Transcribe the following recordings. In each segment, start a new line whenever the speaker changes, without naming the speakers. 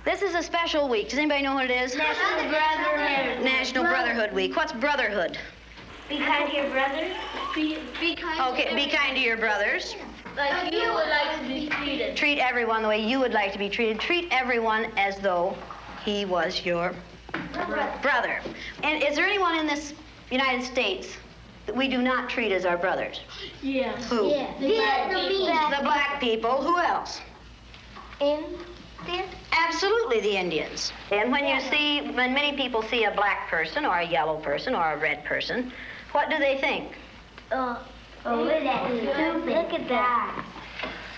This is a special week. Does anybody know what it is?
National Brotherhood.
National Brotherhood Week. What's brotherhood?
Be kind to your brothers. Be kind.
Okay, be kind to your brothers.
Like you would like to be treated.
Treat everyone the way you would like to be treated. Treat everyone as though he was your brother. And is there anyone in this United States that we do not treat as our brothers?
Yeah.
Who?
Yeah.
The black people. Who else?
Indians.
Absolutely, the Indians. And when many people see a black person or a yellow person or a red person, what do they think?
Look at that.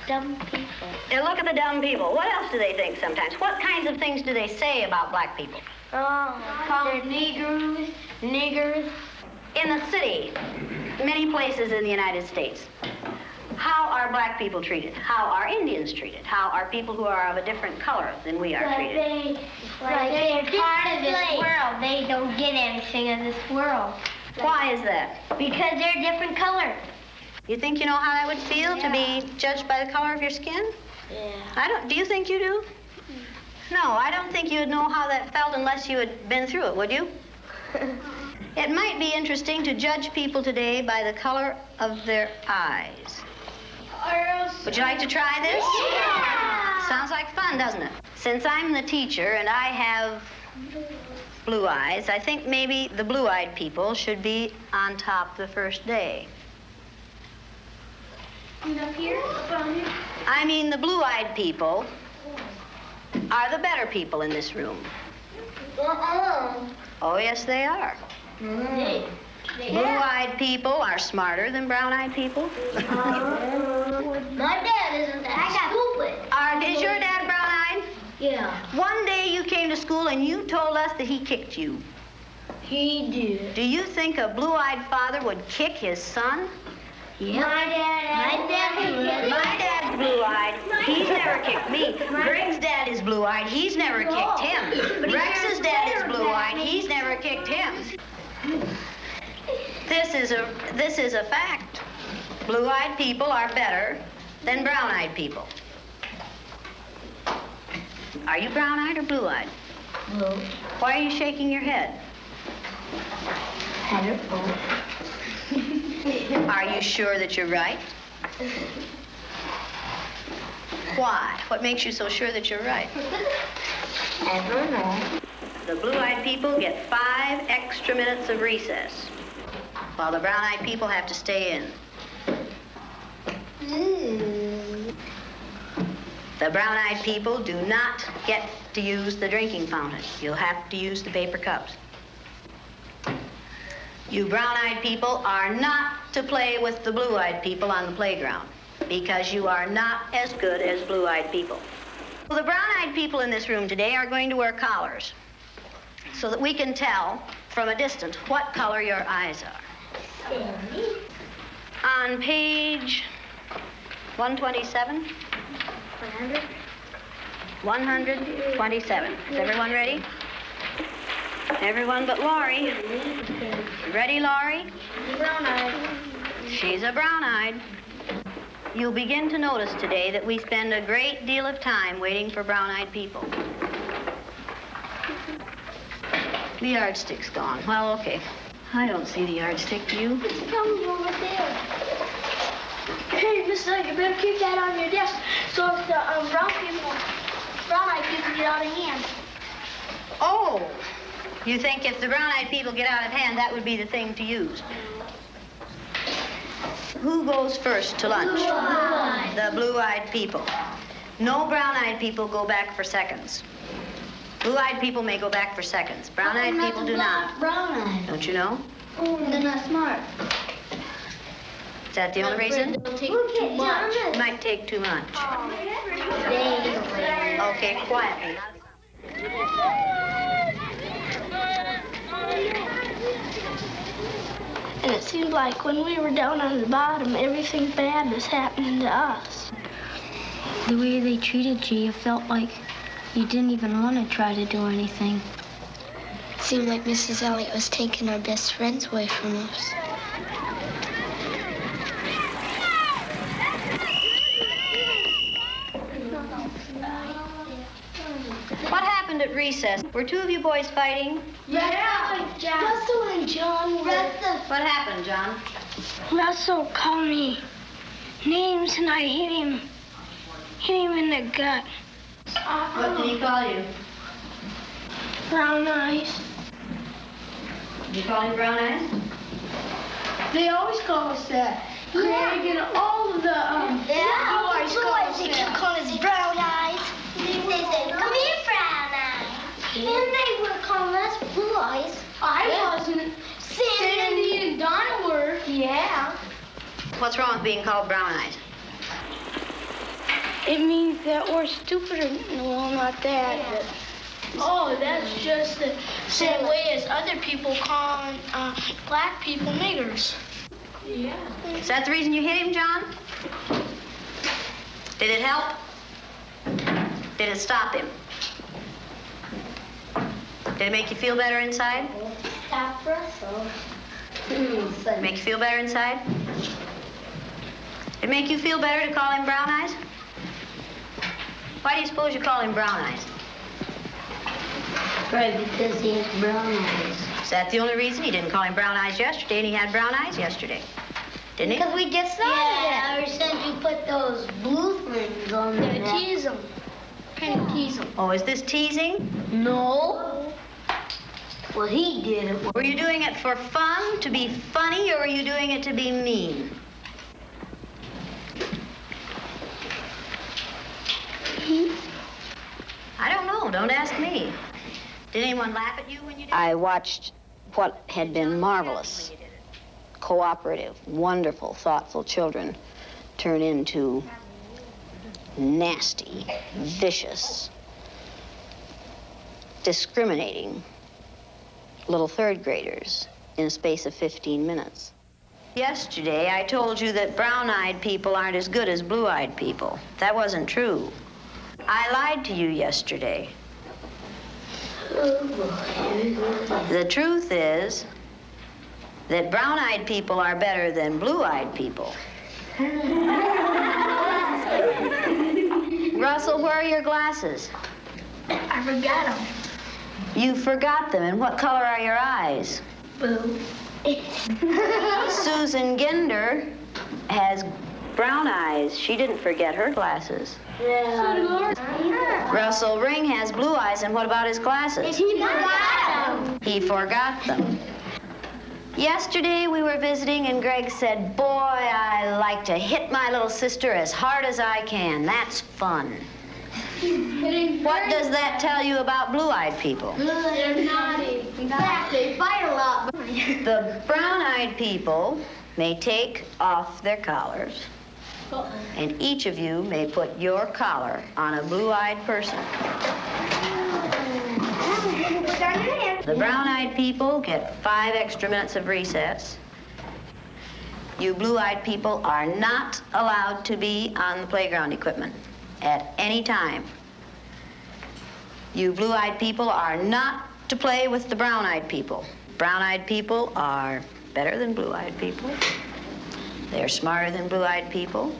Dumb people.
They look at the dumb people. What else do they think sometimes? What kinds of things do they say about black people?
Call them niggers.
In the city, many places in the United States, how are black people treated? How are Indians treated? How are people who are of a different color than we are treated?
They're part of this world. They don't get anything in this world.
Why is that?
Because they're a different color.
You think you know how that would feel to be judged by the color of your skin?
Yeah.
Do you think you do? No, I don't think you'd know how that felt unless you had been through it, would you? It might be interesting to judge people today by the color of their eyes. Would you like to try this?
Yeah!
Sounds like fun, doesn't it? Since I'm the teacher and I have blue eyes, I think maybe the blue-eyed people should be on top the first day.
Up here?
I mean, the blue-eyed people are the better people in this room. Oh, yes, they are. Blue-eyed people are smarter than brown-eyed people.
My dad isn't that stupid.
Is your dad brown-eyed?
Yeah.
One day you came to school and you told us that he kicked you.
He did.
Do you think a blue-eyed father would kick his son?
Yeah. My
dad's blue-eyed. He's never kicked me. Greg's dad is blue-eyed. He's never kicked him. Rex's dad is blue-eyed. He's never kicked him. This is a fact. Blue-eyed people are better than brown-eyed people. Are you brown-eyed or blue-eyed?
Blue.
Why are you shaking your head?
I don't know.
Are you sure that you're right? Why? What makes you so sure that you're right?
I don't know.
The blue-eyed people get 5 extra minutes of recess, while the brown-eyed people have to stay in. The brown-eyed people do not get to use the drinking fountain. You'll have to use the paper cups. You brown-eyed people are not to play with the blue-eyed people on the playground because you are not as good as blue-eyed people. Well, the brown-eyed people in this room today are going to wear collars so that we can tell from a distance what color your eyes are. On page 127. 127. Is everyone ready? Everyone but Laurie. Ready, Laurie?
Brown-eyed.
She's a brown-eyed. You'll begin to notice today that we spend a great deal of time waiting for brown-eyed people. The yardstick's gone. Well, okay. I don't see the yardstick, do you?
It's coming over there. Hey, Miss Lake, you better keep that on your desk so if the brown-eyed people get out of hand.
Oh, you think if the brown-eyed people get out of hand, that would be the thing to use? Who goes first to lunch?
Blue-eyed.
The blue-eyed people. No brown-eyed people go back for seconds. Blue-eyed people may go back for seconds. Brown-eyed people do not.
Brown-eyed.
Don't you know?
They're not smart.
Is that the only reason?
They'll take too much.
It might take too much. Okay, quietly.
And it seemed like when we were down on the bottom, everything bad was happening to us.
The way they treated you, you felt like you didn't even want to try to do anything.
It seemed like Mrs. Elliott was taking our best friends away from us.
What happened at recess? Were two of you boys fighting?
Yeah. Russell and John were.
What happened, John?
Russell called me names and I hit him in the gut.
What did he call you?
Brown eyes.
Did you call him brown eyes?
They always call us that. Craig and all of the boys call us
They keep
that.
calling us brown eyes. They say, come here, brown eyes. And they were calling us blue eyes.
I wasn't. Sandy and Donna were.
Yeah.
What's wrong with being called brown eyes?
It means that we're stupider. Well, not that. But
Oh, that's just the same way as other people call black people niggers. Yeah.
Is that the reason you hit him, John? Did it help? Did it stop him? Did it make you feel better inside?
Stop Russell.
Make you feel better inside? Did it make you feel better to call him brown eyes? Why do you suppose you call him brown eyes?
Right, because he has brown eyes.
Is that the only reason? He didn't call him brown eyes yesterday, and he had brown eyes yesterday. Didn't he?
Because we just saw that. Ever since you put those blue things on
Yeah,
there.
tease them. Kind of tease them.
Oh, is this teasing?
No. Well, he did it.
Were you doing it for fun, to be funny, or were you doing it to be mean? I don't know. Don't ask me. Did anyone laugh at you when you did it? I watched what had been marvelous, cooperative, wonderful, thoughtful children turn into nasty, vicious, discriminating little third graders in a space of 15 minutes. Yesterday, I told you that brown-eyed people aren't as good as blue-eyed people. That wasn't true. I lied to you yesterday. The truth is that brown-eyed people are better than blue-eyed people. Russell, where are your glasses?
I forgot them.
You forgot them. And what color are your eyes?
Blue.
Susan Ginder has brown eyes. She didn't forget her glasses. Russell Ring has blue eyes, and what about his glasses?
He forgot them.
He forgot them. Yesterday we were visiting, and Greg said, "Boy, I like to hit my little sister as hard as I can. That's fun." What does that tell you about blue-eyed people?
They're naughty. In fact, they fight a lot.
The brown-eyed people may take off their collars, and each of you may put your collar on a blue-eyed person. The brown-eyed people get 5 extra minutes of recess. You blue-eyed people are not allowed to be on the playground equipment at any time. You blue-eyed people are not to play with the brown-eyed people. Brown-eyed people are better than blue-eyed people. They're smarter than blue-eyed people.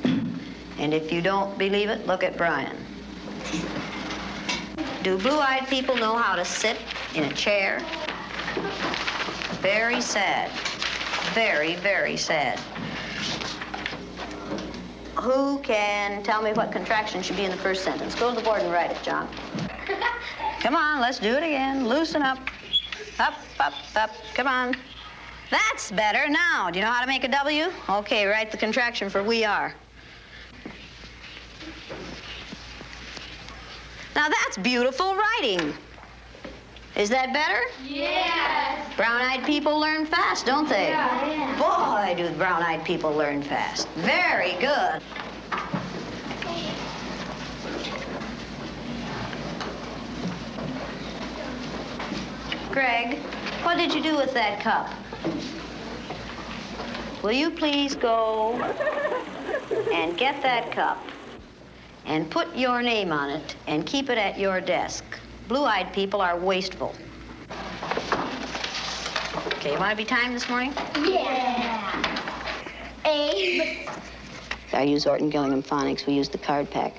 And if you don't believe it, look at Brian. Do blue-eyed people know how to sit in a chair? Very sad. Very, very sad. Who can tell me what contraction should be in the first sentence? Go to the board and write it, John. Come on, let's do it again. Loosen up. Up, up, up. Come on. That's better. Now, do you know how to make a W? Okay, write the contraction for we are. Now, that's beautiful writing. Is that better?
Yes.
Brown-eyed people learn fast, don't they?
Yeah.
Boy, do brown-eyed people learn fast. Very good. Greg, what did you do with that cup? Will you please go and get that cup and put your name on it and keep it at your desk? Blue-eyed people are wasteful. Okay, you want to be timed this morning?
Yeah. A.
I use Orton Gillingham Phonics. We use the card pack.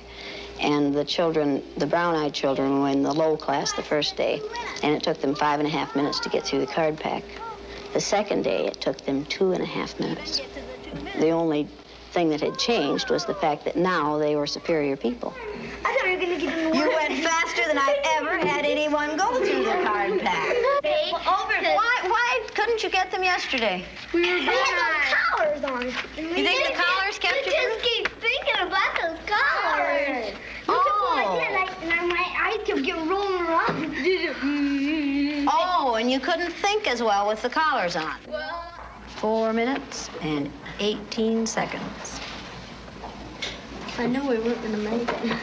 And the children, the brown-eyed children, were in the low class the first day, and it took them 5.5 minutes to get through the card pack. The second day, it took them 2.5 minutes. The only thing that had changed was the fact that now they were superior people.
I thought you were going to get in the
You went faster than I've ever had anyone go through the card pack. Why couldn't you get them yesterday?
We had those collars on.
You think the collars kept you?
We just keep thinking about those collars. And I kept getting rolling around.
Oh, and you couldn't think as well with the collars on. 4 minutes and 18 seconds.
I know we weren't going to make it.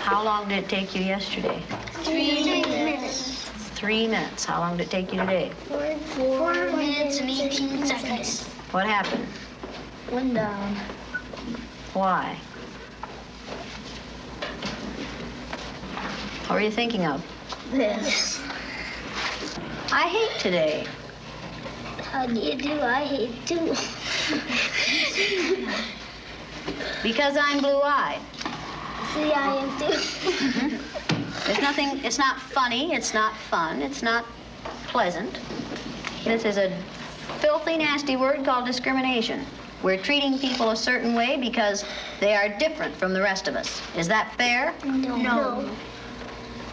How long did it take you yesterday?
3 minutes.
3 minutes. How long did it take you today?
4 minutes and 18 seconds.
What happened?
One down.
Why? What were you thinking of?
This.
I hate today.
How do you do? I hate too.
Because I'm blue-eyed.
See, I am too.
There's nothing, it's not funny, it's not fun, it's not pleasant. This is a filthy, nasty word called discrimination. We're treating people a certain way because they are different from the rest of us. Is that fair?
No.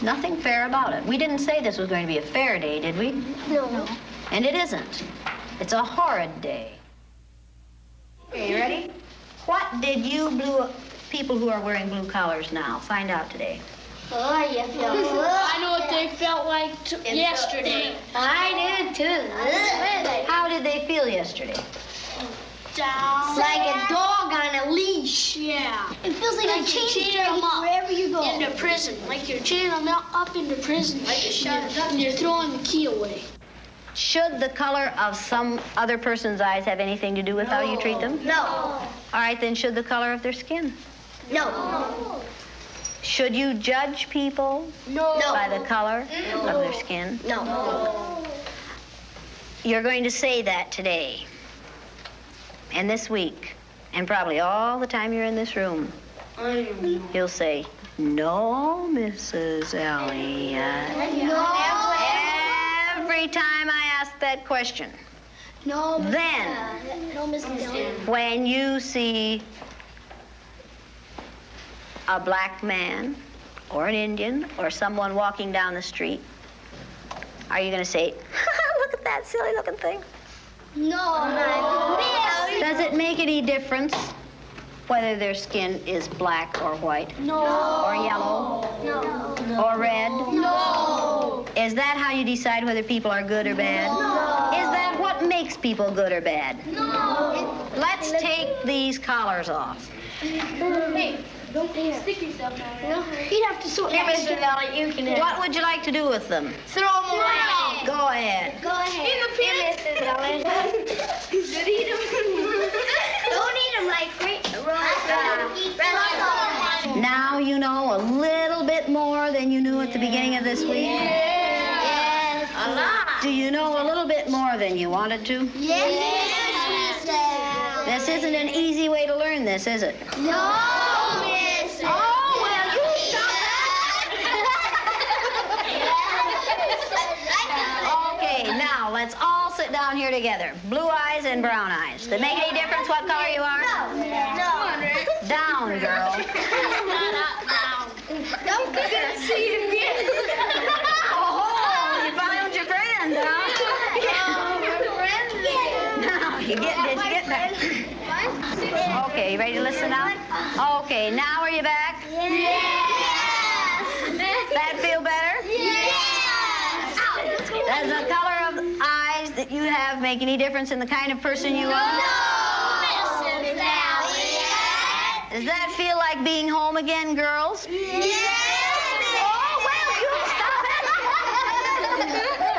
Nothing fair about it. We didn't say this was going to be a fair day, did we?
No.
And it isn't. It's a horrid day. Okay, you ready? What did you people who are wearing blue collars now find out today?
Oh, yes.
I know what they felt like yesterday.
I did too.
How did they feel yesterday?
Down. Like a dog on a leash.
Yeah.
It feels like a chain them up wherever you go.
Into prison. Like you're chaining them up into prison. Like you shot and you're throwing the key away.
Should the color of some other person's eyes have anything to do with how you treat them?
No.
All right, then should the color of their skin?
No.
Should you judge people by the color of their skin?
No.
You're going to say that today and this week and probably all the time you're in this room. You'll say, "No, Mrs. Elliott."
No.
Every time I ask that question.
No.
Then,
No, Mrs. Elliott.
when you see a black man or an Indian or someone walking down the street, are you going to say, "Look at that silly looking thing"?
No.
Does it make any difference whether their skin is black or white?
No.
Or yellow?
No.
Or red?
No.
Is that how you decide whether people are good or bad?
No.
Is that what makes people good or bad?
No.
Let's take these collars off.
Hey, don't stick yourself down there. No. You'd have to sort
Here, Mr. Elliott, you can
What would you like to do with them?
throw them around.
Go ahead.
Go ahead. Here, Mrs. Elliott. Don't eat them like
Now you know a little bit more than you knew at the beginning of this week?
Yes.
A lot.
Do you know a little bit more than you wanted to?
Yes, Mrs.
This isn't an easy way to learn this, is it?
No, Mrs.
Oh, well, you stop Okay, now let's all sit down here together. Blue eyes and brown eyes. Does it make any difference what color you are?
No.
Down, girl.
Don't forget to see it again.
Oh, you found your friend, huh? Now, did you get back? Okay, you ready to listen now? Okay, now are you back?
Yes.
That feel better?
Yes.
Does the color of eyes that you have make any difference in the kind of person you are?
Mrs. Elliott.
Does that feel like being home again, girls?
Yes.
Oh, well, you stop it.